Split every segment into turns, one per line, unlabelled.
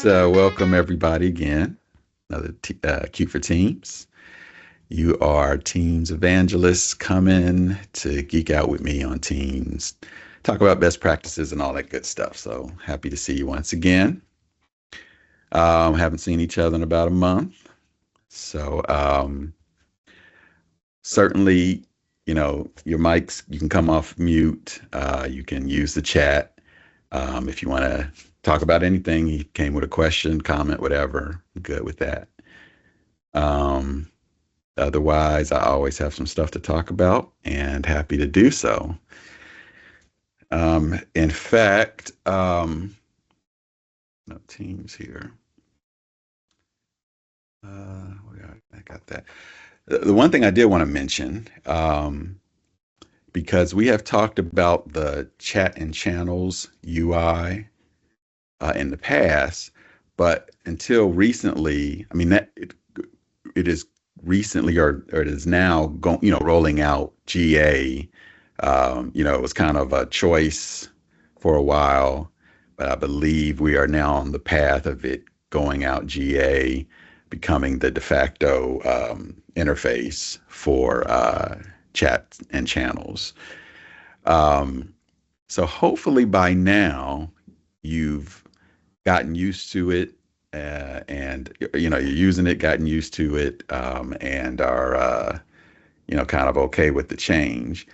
Welcome everybody again. Another Q for Teams. You are Teams evangelists coming to geek out with me on Teams, talk about best practices and all that good stuff. So happy to see you once again. Haven't seen each other in about a month. So certainly, your mics, you can come off mute. You can use the chat if you want to talk about anything. You came with a question, comment, whatever. I'm good with that. Otherwise, I always have some stuff to talk about and happy to do so. In fact, no Teams here. I got that. The one thing I did want to mention, because we have talked about the chat and channels UI in the past, but until recently, I mean that it is recently or it is now rolling out GA. It was kind of a choice for a while, but I believe we are now on the path of it going out GA, becoming the de facto interface for chat and channels. So hopefully by now you've gotten used to it, and you're using it, gotten used to it, and are kind of okay with the change.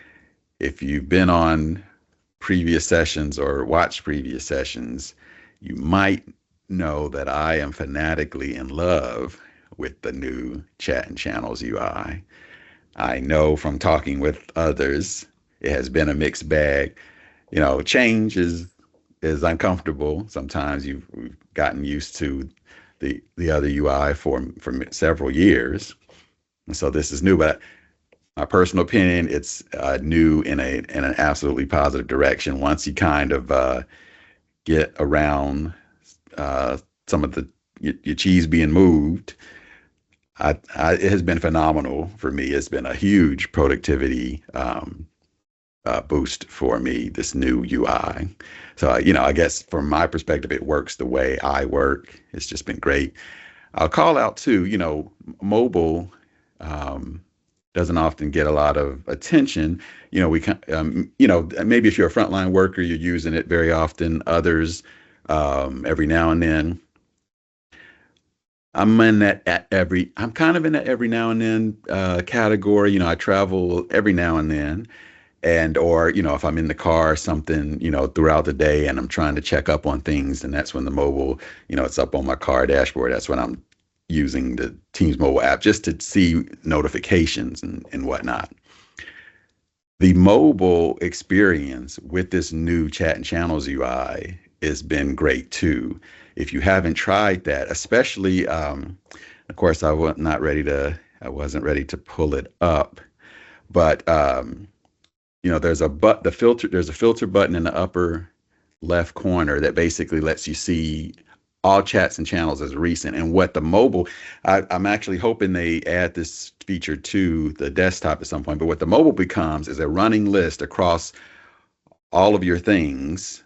If you've been on previous sessions or watched previous sessions, you might know that I am fanatically in love with the new chat and channels UI. I know from talking with others, it has been a mixed bag. Change is uncomfortable. Sometimes we've gotten used to the other UI for several years, and so this is new. But my personal opinion, it's new in an absolutely positive direction. Once you kind of get around some of your cheese being moved, it has been phenomenal for me. It's been a huge productivity boost for me, this new UI. So, I guess from my perspective, it works the way I work. It's just been great. I'll call out too, mobile doesn't often get a lot of attention. Maybe if you're a frontline worker, you're using it very often. Others, every now and then. I'm kind of in that every now and then category. I travel every now and then. Or if I'm in the car or something, throughout the day and I'm trying to check up on things, and that's when the mobile, it's up on my car dashboard. That's when I'm using the Teams mobile app just to see notifications and whatnot. The mobile experience with this new chat and channels UI has been great too. If you haven't tried that, especially, of course, I wasn't ready to pull it up, but there's a filter button in the upper left corner that basically lets you see all chats and channels as recent. And what the mobile, I'm actually hoping they add this feature to the desktop at some point. But what the mobile becomes is a running list across all of your things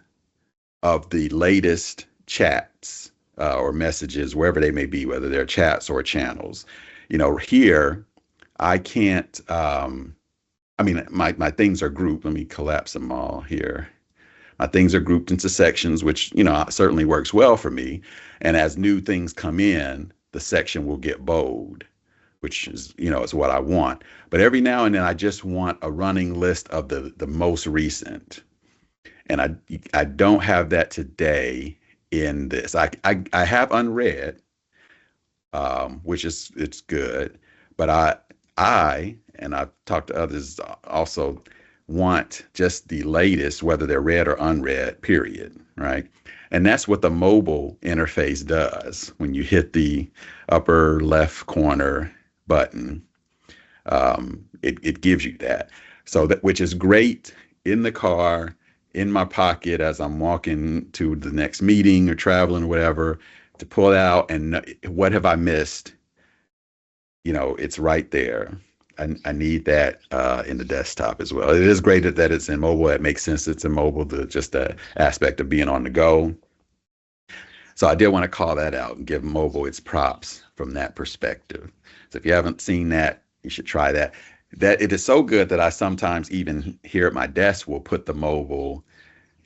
of the latest chats or messages, wherever they may be, whether they're chats or channels. Here I can't. My things are grouped. Let me collapse them all here. My things are grouped into sections, which, certainly works well for me. And as new things come in, the section will get bold, which is, is what I want. But every now and then I just want a running list of the most recent. And I don't have that today in this. I have unread, which it's good. But and I've talked to others also, want just the latest, whether they're read or unread, period, right? And that's what the mobile interface does. When you hit the upper left corner button, it gives you that. So which is great in the car, in my pocket as I'm walking to the next meeting or traveling, whatever, to pull it out and what have I missed? It's right there. I need that in the desktop as well. It is great that it's in mobile. It makes sense it's in mobile, just the aspect of being on the go. So I did want to call that out and give mobile its props from that perspective. So if you haven't seen that, you should try that. That it is so good that I sometimes even here at my desk will put the mobile,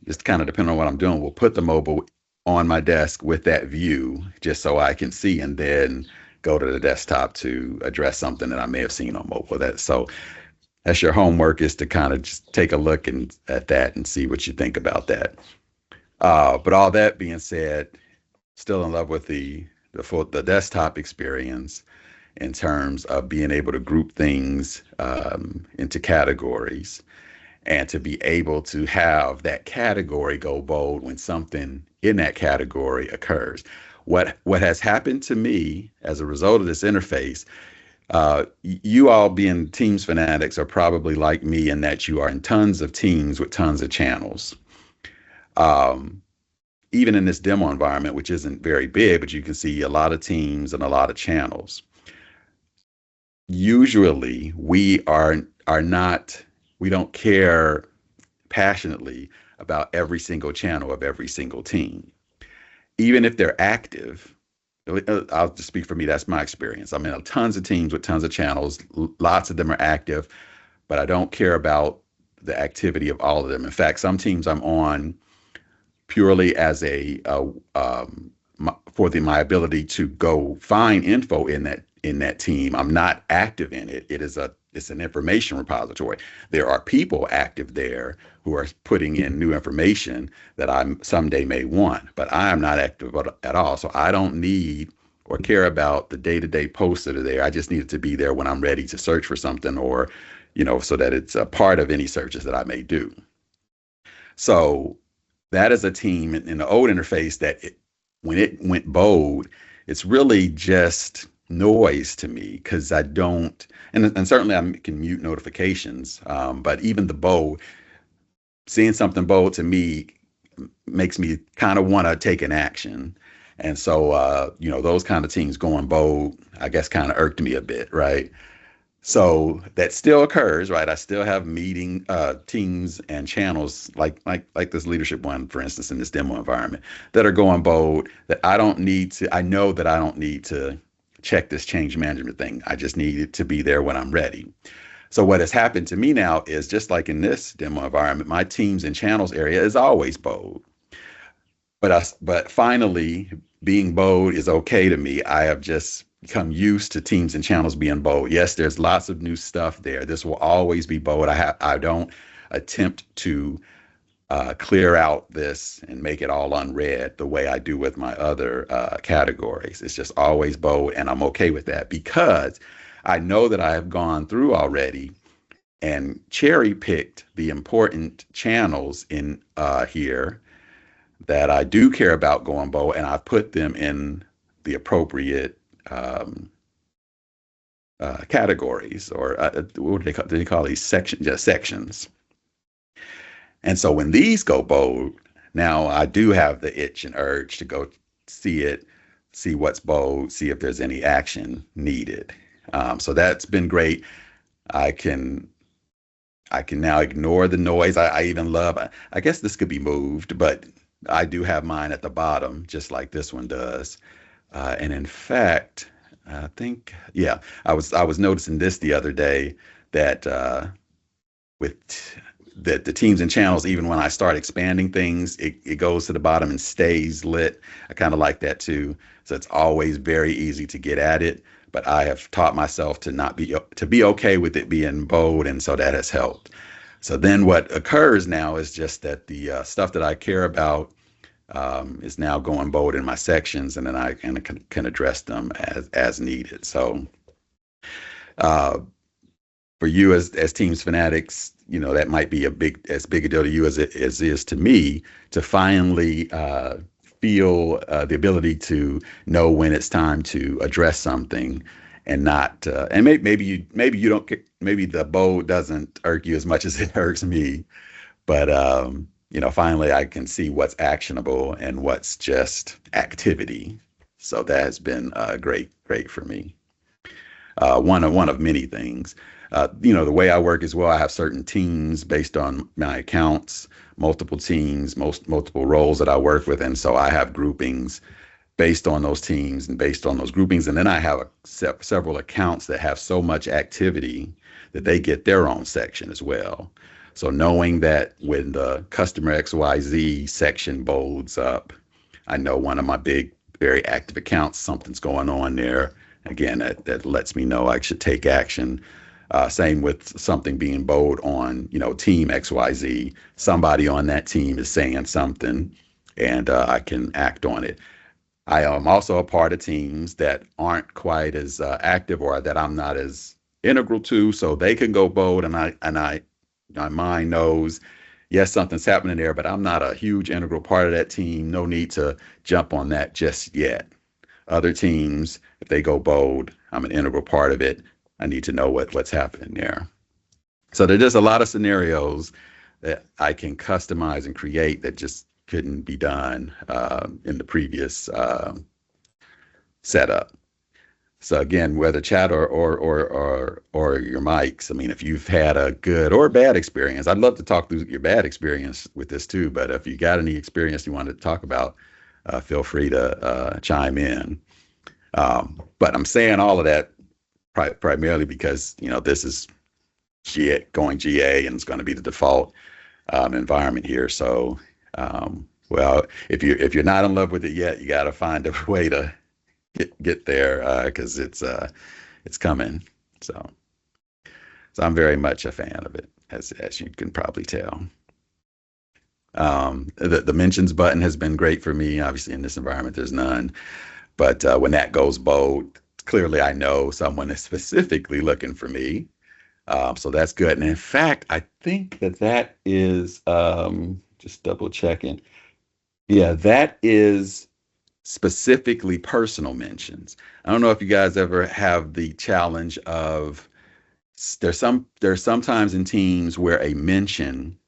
just kind of depending on what I'm doing, will put the mobile on my desk with that view just so I can see and then go to the desktop to address something that I may have seen on mobile. That's your homework, is to kind of just take a look at that and see what you think about that. But all that being said, still in love with the desktop experience in terms of being able to group things into categories and to be able to have that category go bold when something in that category occurs. What has happened to me as a result of this interface, you all being Teams fanatics are probably like me in that you are in tons of teams with tons of channels. Um, Even in this demo environment, which isn't very big, but you can see a lot of teams and a lot of channels. Usually we are not, we don't care passionately about every single channel of every single team. Even if they're active, I'll just speak for me, that's my experience. I'm in tons of teams with tons of channels, lots of them are active, but I don't care about the activity of all of them. In fact, some teams I'm on purely as for my ability to go find info in that team. I'm not active in it. It's an information repository. There are people active there who are putting in new information that I someday may want, but I am not active at all. So I don't need or care about the day-to-day posts that are there. I just need it to be there when I'm ready to search for something, or so that it's a part of any searches that I may do. So that is a team in the old interface that when it went bold, it's really just noise to me because I don't, and certainly I can mute notifications, but even the bold, seeing something bold to me makes me kind of want to take an action. And so, those kind of teams going bold, I guess, kind of irked me a bit, right? So that still occurs, right? I still have meeting teams and channels like this leadership one, for instance, in this demo environment that are going bold that I don't need to, I know that I don't need to check this change management thing. I just need it to be there when I'm ready. So what has happened to me now is just like in this demo environment, my teams and channels area is always bold. But finally, being bold is okay to me. I have just become used to teams and channels being bold. Yes, there's lots of new stuff there. This will always be bold. I don't attempt to clear out this and make it all unread the way I do with my other categories. It's just always bold, and I'm okay with that because I know that I have gone through already and cherry picked the important channels in here that I do care about going bold, and I put them in the appropriate categories, or what do they call these sections? Just sections. And so when these go bold, now I do have the itch and urge to go see it, see what's bold, see if there's any action needed. So that's been great. I can now ignore the noise. I even love, I guess this could be moved, but I do have mine at the bottom, just like this one does. And in fact, I think, yeah, I was noticing this the other day that with the teams and channels, even when I start expanding things, it goes to the bottom and stays lit. I kind of like that too. So it's always very easy to get at it. But I have taught myself to be okay with it being bold, and so that has helped. So then what occurs now is just that the stuff that I care about is now going bold in my sections, and then I can address them as needed. So uh, for you as Teams fanatics, that might be as big a deal to you as it is to me to finally feel the ability to know when it's time to address something, and not and maybe you don't maybe the bold doesn't irk you as much as it irks me, but finally I can see what's actionable and what's just activity. So that has been great for me. one of many things. The way I work as well, I have certain teams based on my accounts, multiple teams, multiple roles that I work with, and so I have groupings based on those teams and based on those groupings. And then I have several accounts that have so much activity that they get their own section as well. So knowing that when the customer XYZ section bolds up, I know one of my big, very active accounts, something's going on there. Again, that lets me know I should take action. Same with something being bold on, team XYZ. Somebody on that team is saying something, and I can act on it. I am also a part of teams that aren't quite as active or that I'm not as integral to, so they can go bold, and my mind knows, yes, something's happening there, but I'm not a huge integral part of that team. No need to jump on that just yet. Other teams, if they go bold, I'm an integral part of it. I need to know what's happening there. So there's just a lot of scenarios that I can customize and create that just couldn't be done in the previous setup. So again, whether chat or your mics, I mean, if you've had a good or bad experience, I'd love to talk through your bad experience with this too. But if you got any experience you want to talk about, feel free to chime in. But I'm saying all of that primarily because this is going GA and it's going to be the default environment here. So, well, if you're not in love with it yet, you got to find a way to get there because it's coming. So I'm very much a fan of it, as you can probably tell. The mentions button has been great for me. Obviously, in this environment, there's none. But when that goes bold, clearly I know someone is specifically looking for me. So that's good. And in fact, I think that is just double checking. Yeah, that is specifically personal mentions. I don't know if you guys ever have the challenge of there's sometimes in teams where a mention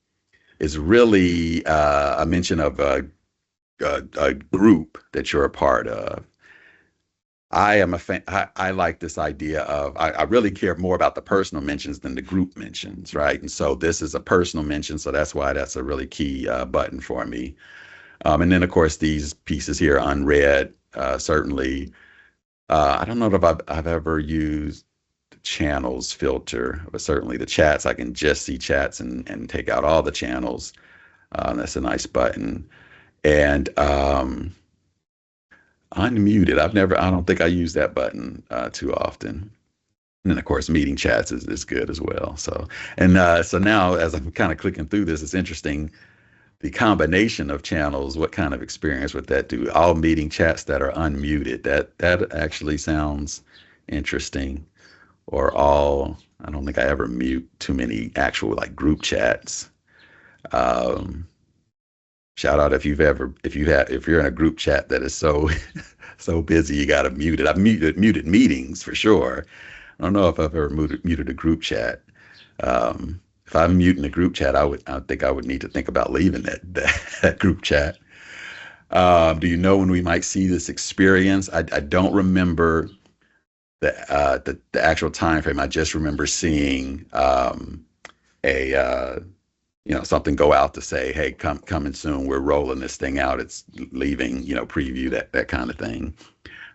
is really a mention of a group that you're a part of. I am a fan. I like this idea of I really care more about the personal mentions than the group mentions, right? And so this is a personal mention, so that's why that's a really key button for me. And then of course these pieces here unread. Certainly, I don't know if I've ever used the channels filter, but certainly the chats I can just see chats and take out all the channels. That's a nice button. And unmuted. I don't think I use that button too often. And then of course, meeting chats is good as well. So now as I'm kind of clicking through this, it's interesting the combination of channels. What kind of experience would that do? All meeting chats that are unmuted. That actually sounds interesting. Or all. I don't think I ever mute too many actual like group chats. Shout out if you're in a group chat that is so so busy you got to mute it. I've muted meetings for sure. I don't know if I've ever muted a group chat. If I'm muting a group chat, I think I would need to think about leaving that group chat. Do you know when we might see this experience? I don't remember the actual time frame. I just remember seeing a something go out to say, hey, coming soon. We're rolling this thing out. It's leaving, preview that kind of thing.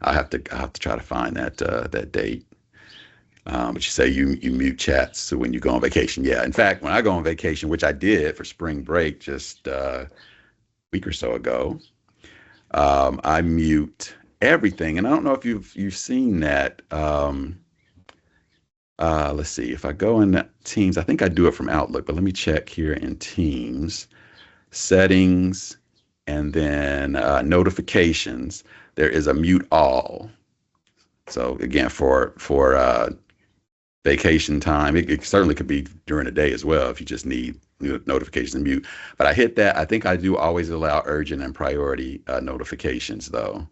I'll have to try to find that date. But you say you mute chats so when you go on vacation. Yeah. In fact, when I go on vacation, which I did for spring break just a week or so ago, I mute everything. And I don't know if you've seen that. Let's see, if I go in Teams, I think I do it from Outlook, but let me check here in Teams, settings, and then notifications. There is a mute all. So again, for vacation time, it certainly could be during the day as well if you just need notifications and mute. But I hit that. I think I do always allow urgent and priority notifications though.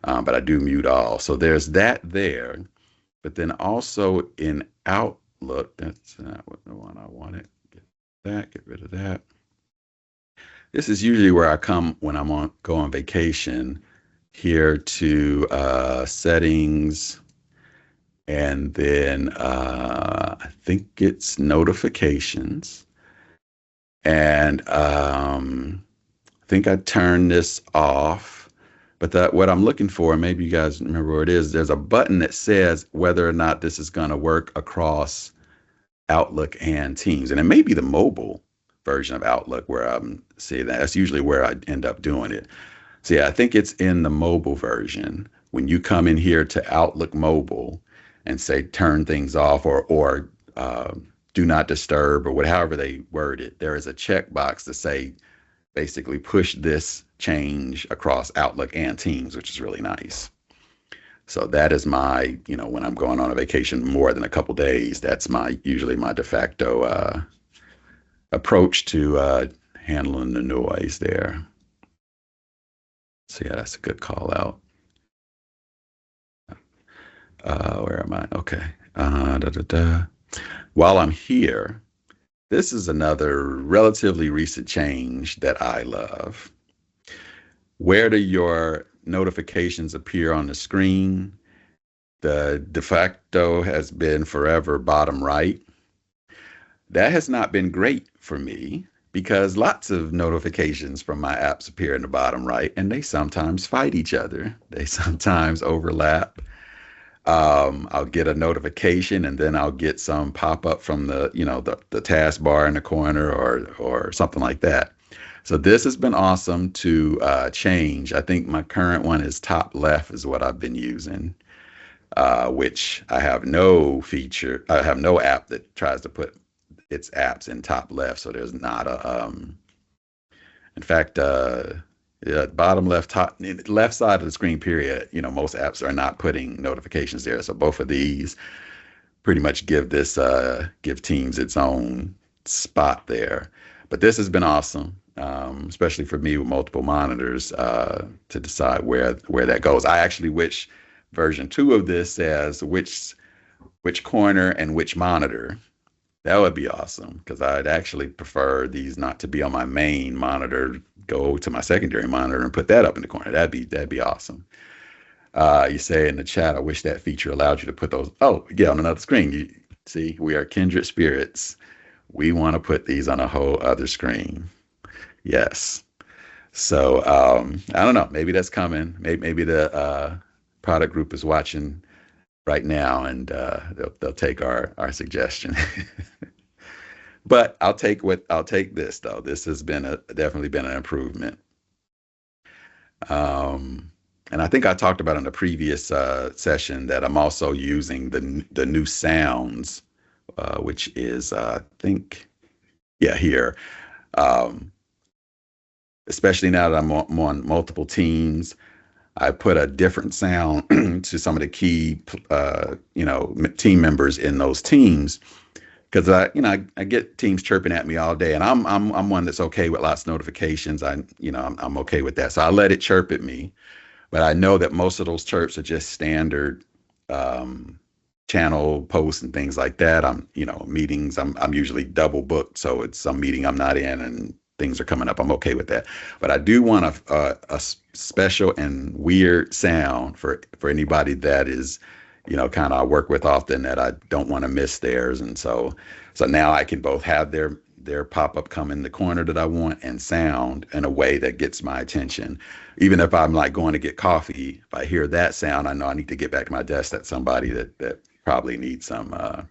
But I do mute all. So there's that there. But then also in Outlook, that's not the one I wanted. Get rid of that. This is usually where I come when go on vacation, here to settings, And then I think it's notifications. And I think I turned this off. But what I'm looking for, maybe you guys remember where it is, there's a button that says whether or not this is going to work across Outlook and Teams. And it may be the mobile version of Outlook where I'm seeing that. That's usually where I end up doing it. So yeah, I think it's in the mobile version. When you come in here to Outlook Mobile and say turn things off or do not disturb or however they word it, there is a checkbox to say basically push this change across Outlook and Teams, which is really nice. So that is my, when I'm going on a vacation more than a couple days, that's usually my de facto approach to handling the noise there. So yeah, that's a good call out. Where am I? Okay. Da, da, da. While I'm here, this is another relatively recent change that I love. Where do your notifications appear on the screen? The de facto has been forever bottom right. That has not been great for me because lots of notifications from my apps appear in the bottom right and they sometimes fight each other. They sometimes overlap. I'll get a notification and then I'll get some pop up from the taskbar in the corner or something like that. So this has been awesome to change. I think my current one is top left is what I've been using, which I have no feature. I have no app that tries to put its apps in top left. So there's not in fact, yeah, bottom left, top left side of the screen, period. Most apps are not putting notifications there. So both of these pretty much give Teams its own spot there. But this has been awesome, especially for me with multiple monitors to decide where that goes. I actually wish version 2 of this says which corner and which monitor. That would be awesome because I'd actually prefer these not to be on my main monitor, go to my secondary monitor and put that up in the corner. That'd be awesome. You say in the chat, I wish that feature allowed you to put those. Oh, yeah, on another screen. You see, we are kindred spirits. We want to put these on a whole other screen. Yes. So I don't know. Maybe that's coming. Maybe the product group is watching right now and they'll take our suggestion. But I'll take this though. This has been definitely been an improvement. And I think I talked about in the previous session that I'm also using the new sounds, which is I think here. Especially now that I'm on multiple teams, I put a different sound to some of the key, team members in those teams because I get teams chirping at me all day, and I'm one that's okay with lots of notifications. I'm okay with that, so I let it chirp at me. But I know that most of those chirps are just standard channel posts and things like that. Meetings. I'm usually double booked, so it's some meeting I'm not in and things are coming up. I'm okay with that. But I do want a special and weird sound for anybody that is, kind of I work with often that I don't want to miss theirs. And so now I can both have their pop-up come in the corner that I want and sound in a way that gets my attention. Even if I'm like going to get coffee, if I hear that sound, I know I need to get back to my desk. That's somebody that probably needs some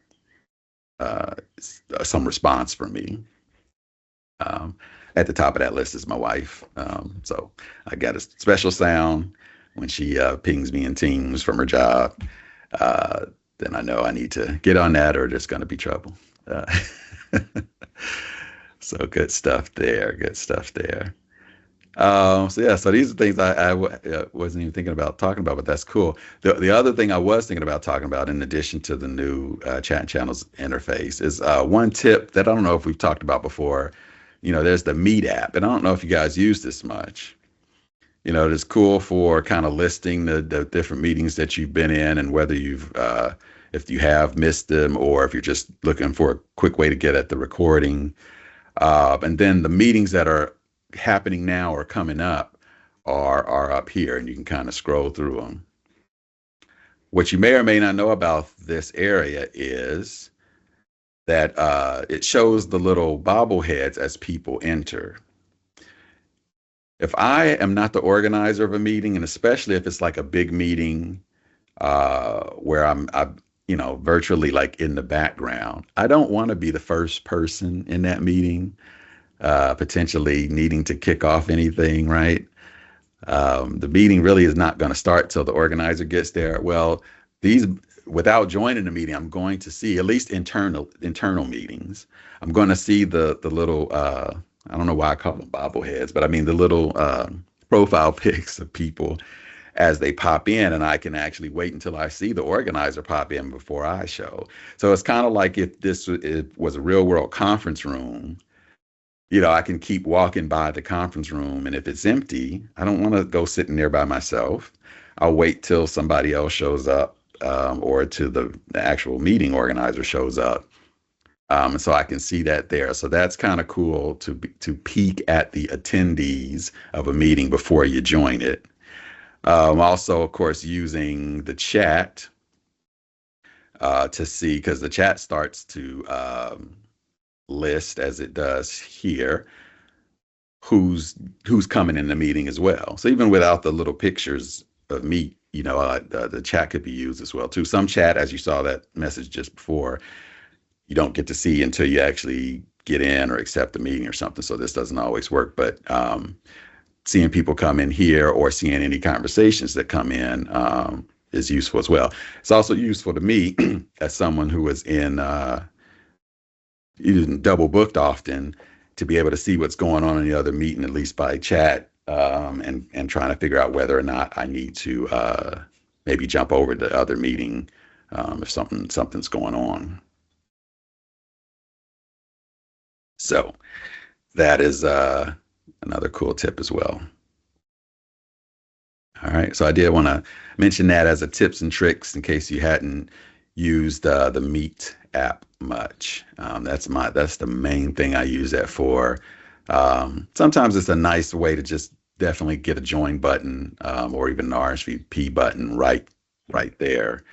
response from me. At the top of that list is my wife. So I got a special sound when she pings me in Teams from her job. Then I know I need to get on that or there's going to be trouble. So good stuff there. Good stuff there. So these are things I wasn't even thinking about talking about, but that's cool. The other thing I was thinking about talking about, in addition to the new chat channels interface, is one tip that I don't know if we've talked about before. There's the Meet app, and I don't know if you guys use this much. It's cool for kind of listing the different meetings that you've been in and whether if you have missed them or if you're just looking for a quick way to get at the recording. And then the meetings that are happening now or coming up are up here, and you can kind of scroll through them. What you may or may not know about this area is that it shows the little bobbleheads as people enter. If I am not the organizer of a meeting, and especially if it's like a big meeting where virtually like in the background, I don't want to be the first person in that meeting, potentially needing to kick off anything, right? The meeting really is not going to start till the organizer gets there. Well, these without joining the meeting, I'm going to see at least internal meetings. I'm going to see the little I don't know why I call them bobbleheads, but I mean the little profile pics of people as they pop in, and I can actually wait until I see the organizer pop in before I show. So it's kind of like if it was a real world conference room, I can keep walking by the conference room, and if it's empty, I don't want to go sitting there by myself. I'll wait till somebody else shows up, or to the actual meeting organizer shows up, so I can see that there. So that's kind of cool to peek at the attendees of a meeting before you join it. Also, of course, using the chat to see, because the chat starts to list, as it does here, who's coming in the meeting as well. So even without the little pictures of me, the chat could be used as well too. Some chat, as you saw that message just before, you don't get to see until you actually get in or accept the meeting or something. So this doesn't always work, but seeing people come in here or seeing any conversations that come in is useful as well. It's also useful to me as someone who is in even double booked often, to be able to see what's going on in the other meeting, at least by chat, and trying to figure out whether or not I need to maybe jump over to the other meeting if something's going on. So that is another cool tip as well. All right, so I did want to mention that as a tips and tricks in case you hadn't used the Meet app much. That's the main thing I use that for. Sometimes it's a nice way to just definitely get a join button, or even an RSVP button right there.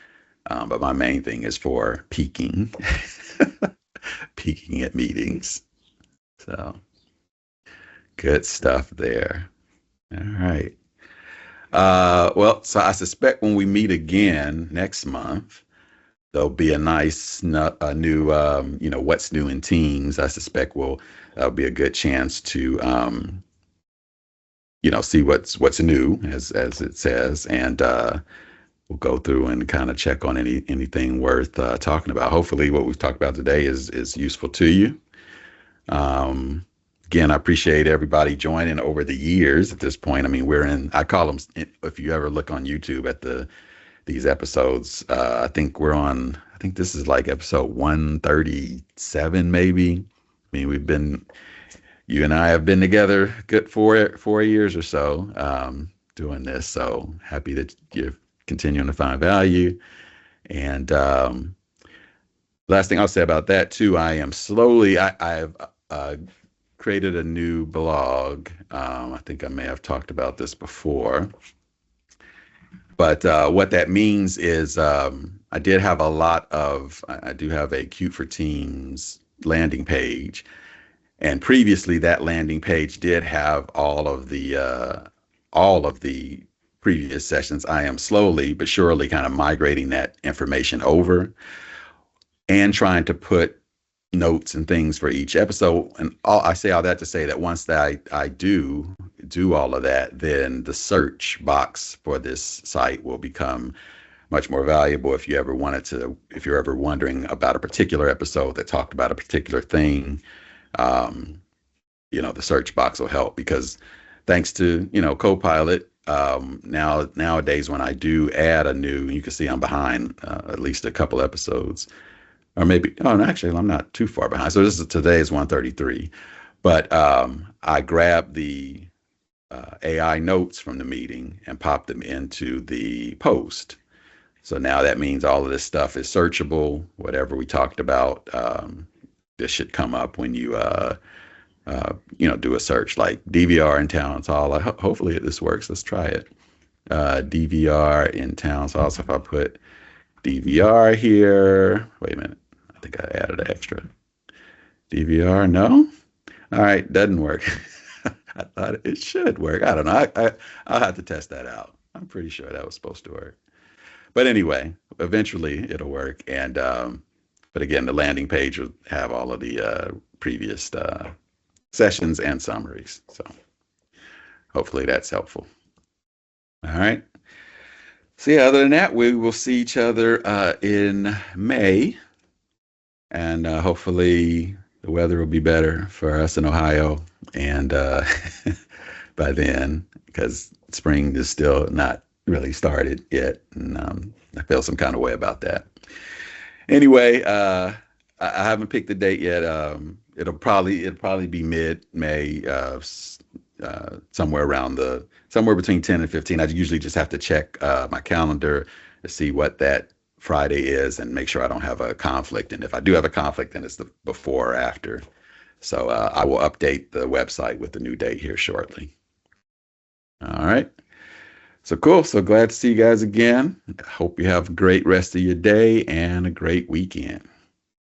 But my main thing is for peeking, peeking at meetings. So good stuff there. All right. Well, so I suspect when we meet again next month, there'll be a nice new, what's new in teams. I suspect that'll be a good chance to, see what's new, as it says, and we'll go through and kind of check on anything worth talking about. Hopefully, what we've talked about today is useful to you. Again, I appreciate everybody joining over the years at this point. I mean, I call them, if you ever look on YouTube at these episodes, I think this is like episode 137, maybe. I mean, you and I have been together good 4 years or so, doing this. So happy that you're continuing to find value. And last thing I'll say about that too, I've created a new blog. I think I may have talked about this before. But what that means is I do have a Cute for Teams landing page. And previously that landing page did have all of the previous sessions. I am slowly but surely kind of migrating that information over and trying to put notes and things for each episode. And I say all that to say that once that I do all of that, then the search box for this site will become much more valuable. If you're ever wondering about a particular episode that talked about a particular thing, the search box will help, because thanks to, Copilot, nowadays when I do add you can see I'm behind at least a couple episodes. Or maybe, actually, I'm not too far behind. So today's 133. But I grabbed the AI notes from the meeting and popped them into the post. So now that means all of this stuff is searchable. Whatever we talked about, this should come up when you, do a search like DVR and Talent Hall. Hopefully this works. Let's try it. DVR in town. So also if I put DVR here, wait a minute, I think I added an extra DVR. No, all right, doesn't work. I thought it should work. I don't know. I'll have to test that out. I'm pretty sure that was supposed to work. But anyway, eventually it'll work. And but again, the landing page will have all of the previous sessions and summaries. So hopefully that's helpful. All right. So yeah, other than that, we will see each other in May, and hopefully the weather will be better for us in Ohio, and by then, because spring is still not really started yet, and I feel some kind of way about that. Anyway, I haven't picked the date yet. It'll probably be mid-May, somewhere between 10 and 15. I usually just have to check my calendar to see what that Friday is and make sure I don't have a conflict. And if I do have a conflict, then it's the before or after. So I will update the website with the new date here shortly. All right. So cool. So glad to see you guys again. Hope you have a great rest of your day and a great weekend.